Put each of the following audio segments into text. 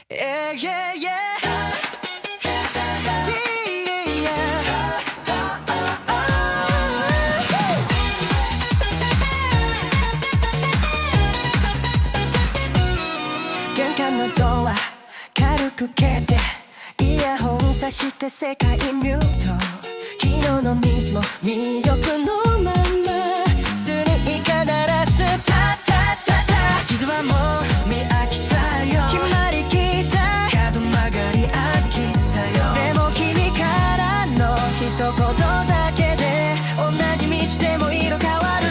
Yeah, yeah, yeah. 玄関のドア軽く蹴ってイヤホンさして世界ミュート、昨日のミスも魅力のまますぐに必ずタッタッタッタ、地図はもう見飽きたよ、決まりきった角曲がり飽きたよ、でも君からの一言だけで同じ道でも色変わる。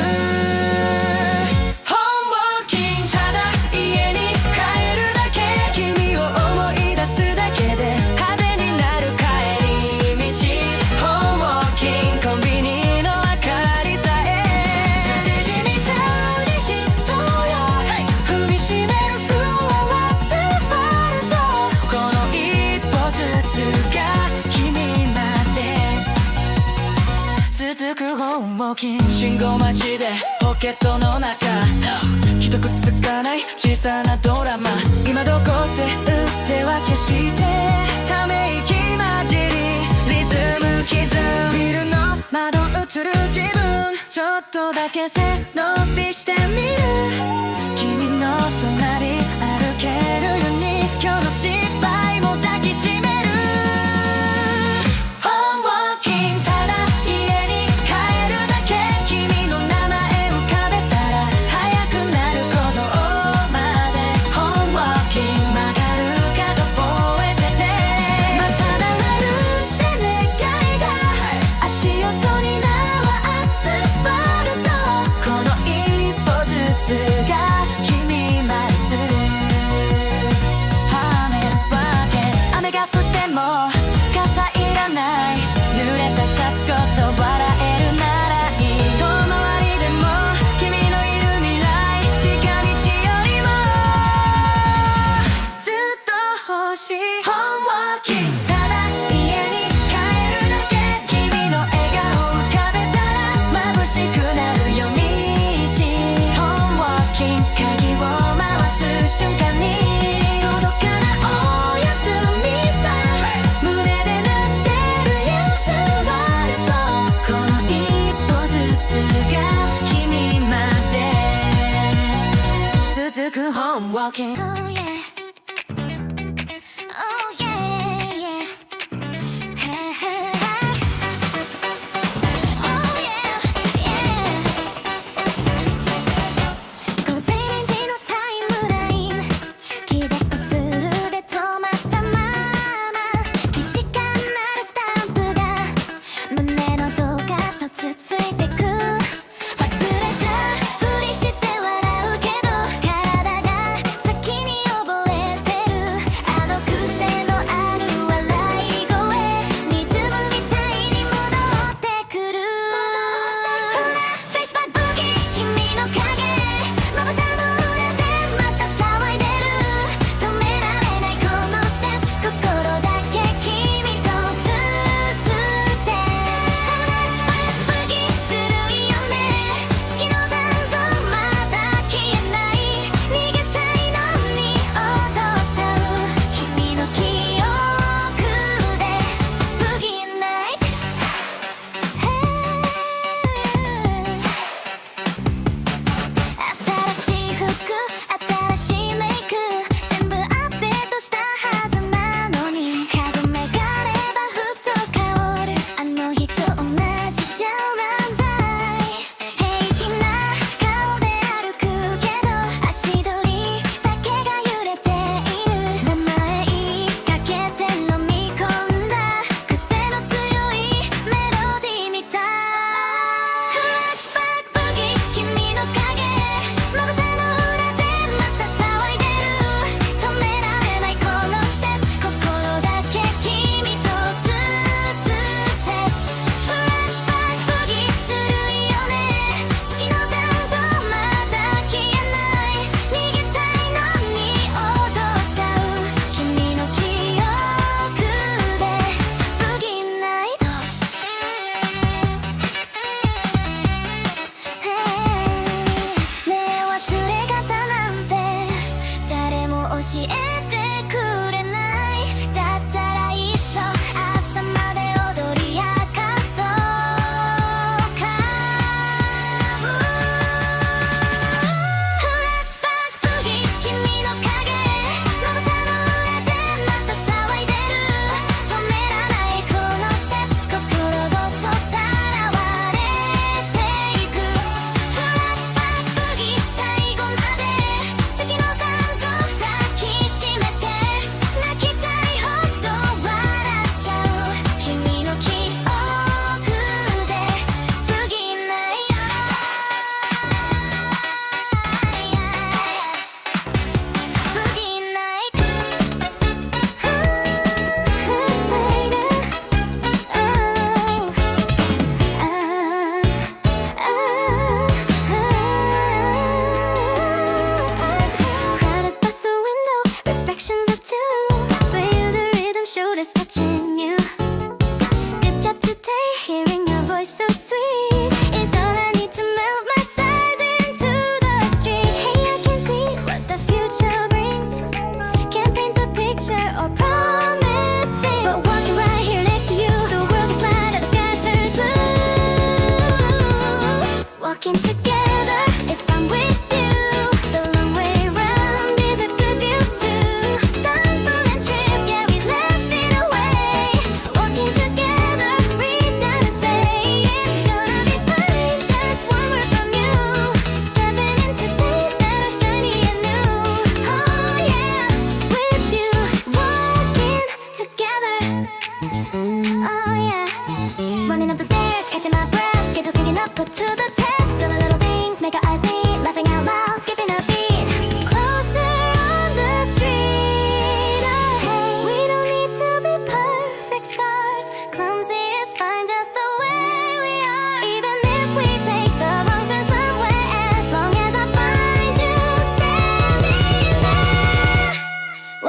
信号待ちでポケットの中既読つかない小さなドラマ、今どこって打っては消してため息混じりリズム刻む、ビルの窓映る自分ちょっとだけ背伸びしてみる、君の隣歩けるように今日の失敗も抱きしめる。Walking. Oh yeah. Oh yeah, yeah. Hey, hey, hey. Oh yeah, yeah. 午前0時のタイムライン、起動するで止まったまま、既視感なるスタンプが胸のどかとつついてく、忘れたふりして笑うけど体が先に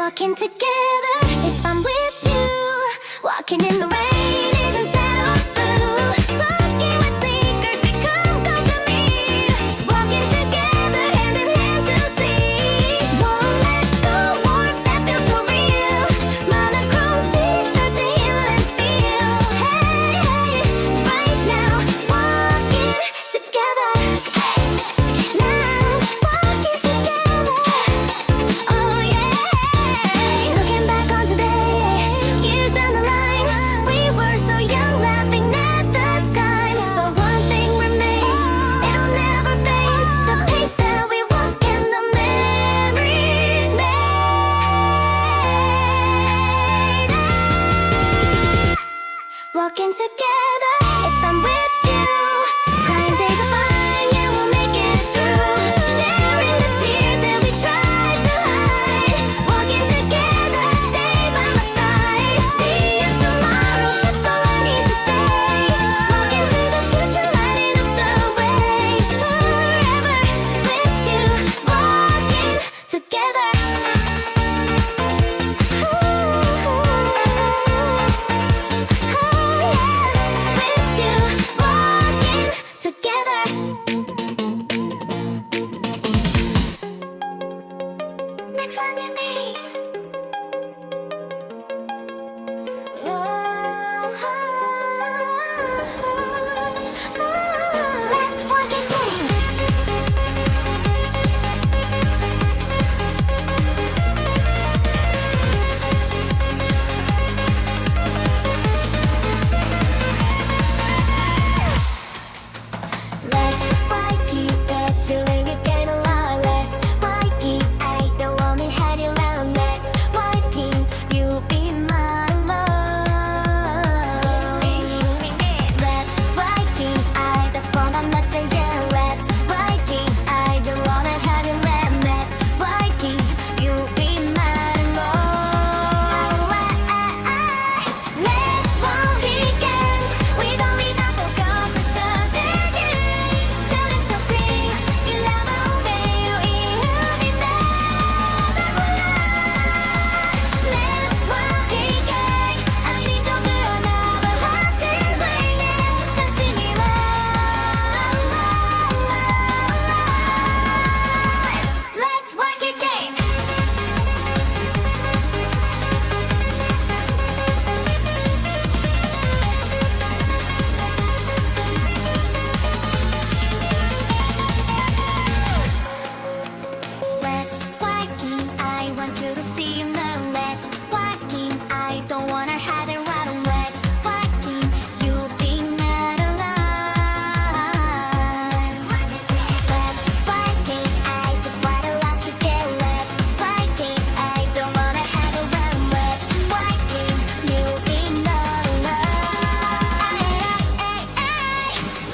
walking together. If I'm with you, walking in the rain isn't sad or blue. Walking with sneakers become come to me. Walking together hand in hand to see. Won't let go, warmth that feels so real. Monochrome sea starts to heal and feel. Hey, hey, right now, walking together. Now, walking together. Oh yeah. Looking back on today, years down the line, we were so young, laughing at the time. But one thing remains, it'll never fade. The pace that we walk and the memories made. Walking together, if I'm with you. Crying days are fine, yeah, we'll make it through. Sharing the tears that we tried to hide. Walking together, stay by my side. See you tomorrow, that's all I need to say. Walking to the future, lighting up the way. Forever with you, walking together. With you, walking together. Next one you need. Let's walk again. Let's walk it, that feeling again alive. Let's walk it, I don't wanna hide you around. Let's walk it, you be my love. Let's walk it, I just wanna not to you. Let's walk it, I don't wanna hide you around. Let's walk it, you be my love. Let's walk again. We don't need to go for something. Tell us something. You love me, you in me. Let's walk again. I need to be another heart to bring it. Just in me Let's walk again. Let's walking, I want you to see you now. Let's walking, I don't wanna hide around. Let's walking, you be not alive. Let's walking, I just wanna let you go. Let's walking, I don't wanna hide around. Let's walking, you be not alive.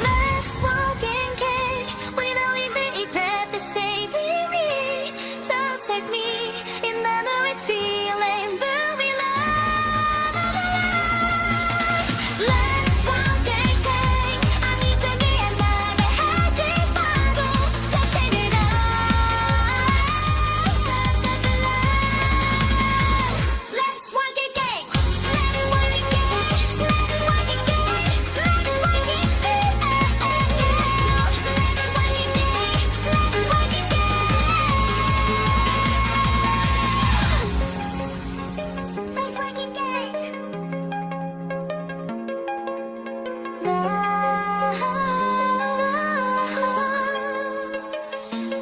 Let's walking, we know we regret the same. So take me in another feeling, but we love. Let's walk again. I need to be another hearted bubble. Just take it Let's walk again. Let's walk again. Let's walk again. Let's walk again. Let's walk again. Let's walk again. Let's walk again.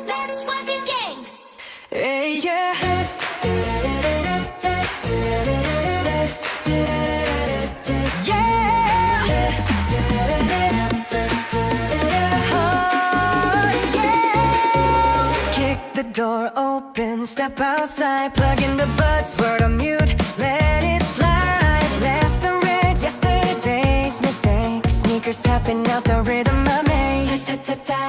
Let's walk again. Hey, yeah. Oh, yeah. Kick the door open, step outside, plug in the buds, word on mute, let it slide. Left and right, yesterday's mistakes. Sneakers tapping out the rhythm I made.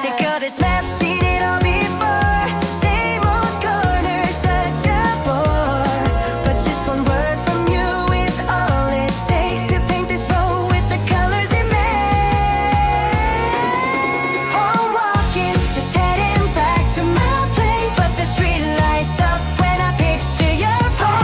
Sick of this map, seen it all before. Same old corner, such a bore. But just one word from you is all it takes to paint this road with the colors it made. Home walking, just heading back to my place. But the street lights up when I picture your face.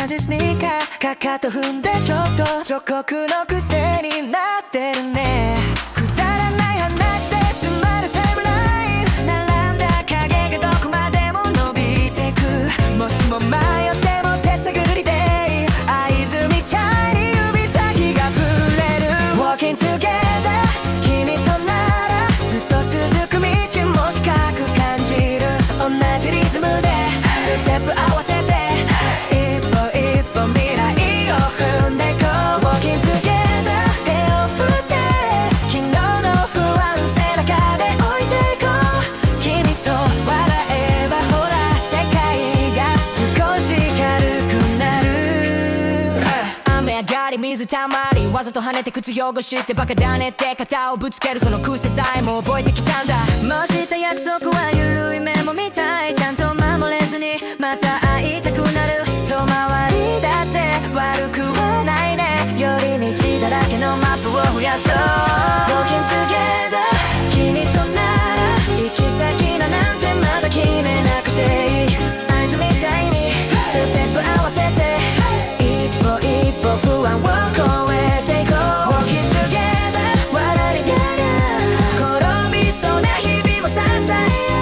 じスニーカーかかと踏んでちょっと彫刻の癖になってるね。くだらない話で詰まるタイムライン、並んだ影がどこまでも伸びてく。もしも迷っても手探りで合図みたいに指先が触れる。 Walking together 君とならずっと続く道も近く感じる。同じリズムでステップ合わせて一歩一歩未来を踏んでこう。 Walking together 手を振って昨日の不安背中で置いていこう。君と笑えばほら世界が少し軽くなる。雨上がり水たまりわざと跳ねて靴汚してバカだねって肩をぶつけるその癖さえも覚えてきたんだ。もうした約束は緩いメモみたい、ちゃんと守れずにまた会いたくなる。遠回りだって悪くはないね、寄り道だらけのマップを増やそう。 Walking together 君となら行き先なんてまだ決めなくていい。合図みたいにステップ合わせて一歩一歩不安を超えていこう。 Walking together 笑いながら転びそうな日々も支え合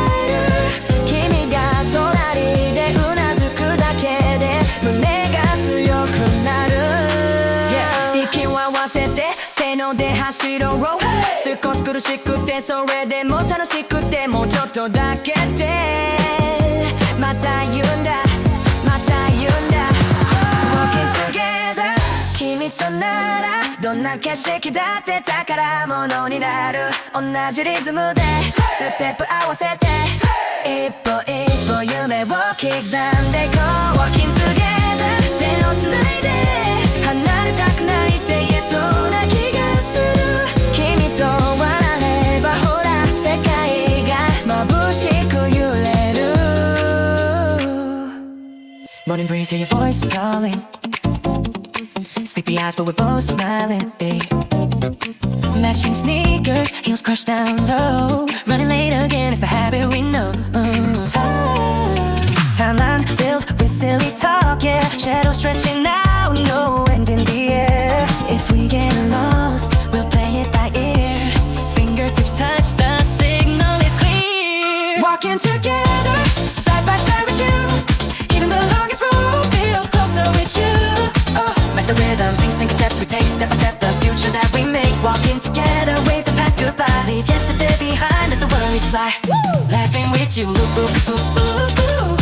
える。君が隣でうなずくだけで胸が強くなる、yeah. 息を合わせてせーので走ろう、hey! 少し苦しくてそれでも楽しくてもうちょっとだけでまた言うんだまた言うんだ。 Walking together 君とならどんな景色だって宝物になる。同じリズムでステップ合わせて一歩一歩夢を刻んでいこう。 Walking together 手をつないで離れたくないって言えそうな気がする。君と笑えばほら世界が眩しく揺れる。 Morning breeze, hear your voice calling. Sleepy eyes, but we're both smiling. Ay. Matching sneakers, heels crushed down low. Running late again, it's the habit we know. Timeline filled with silly talk, yeah. Shadows stretching now, no end in the air. If we get lost, we'll play it by ear. Fingertips touch, the signal is clear. Walking together, side by side with you. Even the longest road feels closer with you. Oh, match the rhythm, sing steps we take, step by step, the future that we make. Walking together, wave the past goodbye. Leave yesterday behind, let the worries fly. Laughing with you, loop, loop, loop, loop, loop.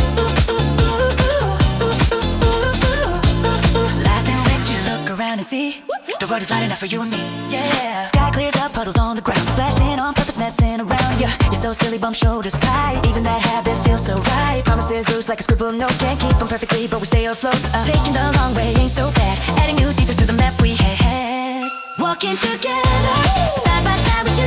Laughing with you, look around and see the world is lighting up for you and me, yeah. Sky clears up, puddles on the ground, splashing on purpose, messing around, yeah. You're so silly, bum shoulders tight, even that habit feels so right. Promises loose like a scribbled note, can't keep them perfectly, but we stay afloat. Taking the long way ain't so bad, adding new details to the map we had. Walking together, side by side with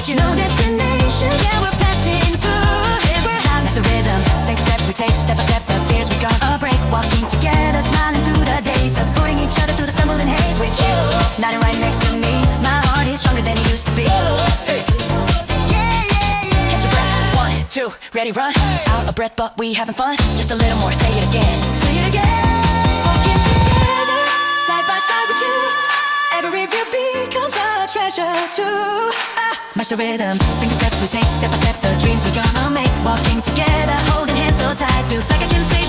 you, no destination, yeah, we're passing through. Every house is a rhythm, same steps we take, step by step, the fears we got a break. Walking together, smiling through the days, supporting each other through the stumbling haze. With you, nodding right next to me, my heart is stronger than it used to be. Hey. Yeah, yeah, yeah. Catch your breath, 1, 2, ready, run. Out of breath, but we having fun. Just a little more, say it again, say it again. Walking together, side by side with you. Every view becomes a treasure too. Match the rhythm, sing the steps we take, step by step, the dreams we gonna make. Walking together, holding hands so tight, feels like I can say